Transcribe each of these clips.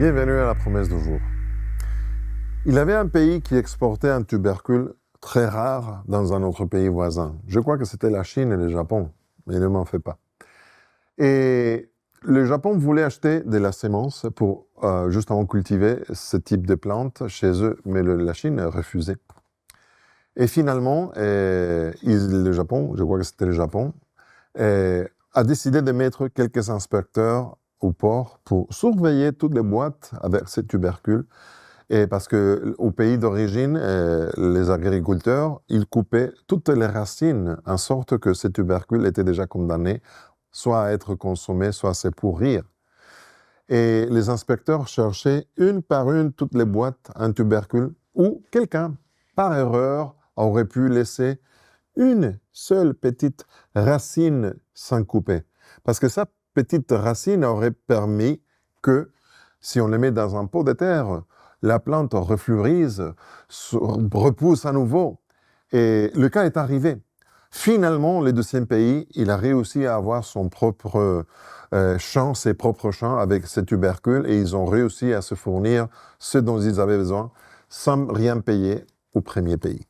Bienvenue à la promesse du jour. Il y avait un pays qui exportait un tubercule très rare dans un autre pays voisin. Je crois que c'était la Chine et le Japon, mais ne m'en fais pas. Et le Japon voulait acheter de la sémence pour justement cultiver ce type de plante chez eux, mais la Chine refusait. Et finalement, le Japon, je crois que c'était le Japon, a décidé de mettre quelques inspecteurs au port pour surveiller toutes les boîtes avec ces tubercules. Et parce que au pays d'origine, les agriculteurs, ils coupaient toutes les racines en sorte que ces tubercules étaient déjà condamnés soit à être consommés, soit à se pourrir. Et les inspecteurs cherchaient une par une toutes les boîtes en tubercules où quelqu'un, par erreur, aurait pu laisser une seule petite racine sans couper. Parce que cette petite racine aurait permis que, si on le met dans un pot de terre, la plante refleurise, repousse à nouveau. Et le cas est arrivé. Finalement, le deuxième pays, il a réussi à avoir son propre champ, ses propres champs avec ces tubercules, et ils ont réussi à se fournir ce dont ils avaient besoin sans rien payer au premier pays.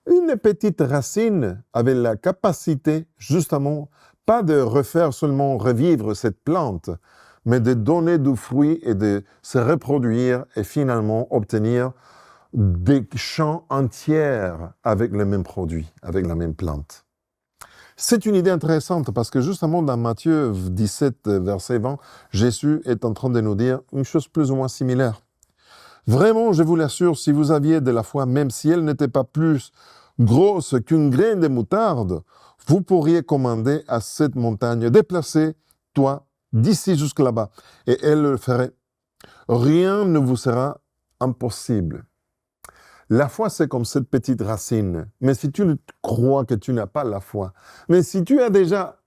Une petite racine avait la capacité, justement, pas de refaire seulement revivre cette plante, mais de donner du fruit et de se reproduire et finalement obtenir des champs entiers avec le même produit, avec la même plante. C'est une idée intéressante parce que justement dans Matthieu 17, verset 20, Jésus est en train de nous dire une chose plus ou moins similaire. Vraiment, je vous l'assure, si vous aviez de la foi, même si elle n'était pas plus grosse qu'une graine de moutarde, vous pourriez commander à cette montagne, déplacez-toi d'ici jusque là-bas, et elle le ferait. Rien ne vous sera impossible. La foi, c'est comme cette petite racine. Mais si tu crois que tu n'as pas la foi, mais si tu as déjà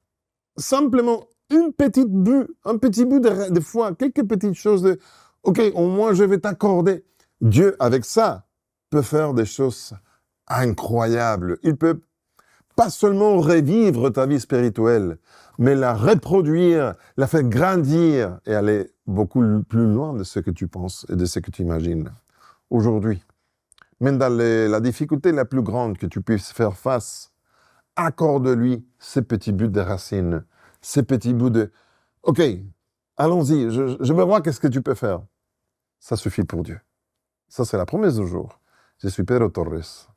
simplement un petit but de foi, quelques petites choses de OK, au moins je vais t'accorder. Dieu, avec ça, peut faire des choses incroyables. Il peut pas seulement revivre ta vie spirituelle, mais la reproduire, la faire grandir et aller beaucoup plus loin de ce que tu penses et de ce que tu imagines. Aujourd'hui, même dans la difficulté la plus grande que tu puisses faire face, accorde-lui ces petits bouts de racines, ces petits bouts de « OK, allons-y, je veux voir qu'est-ce que tu peux faire. » Ça suffit pour Dieu. Ça, c'est la promesse du jour. Je suis Pedro Torres.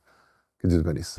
Que Dieu te bénisse.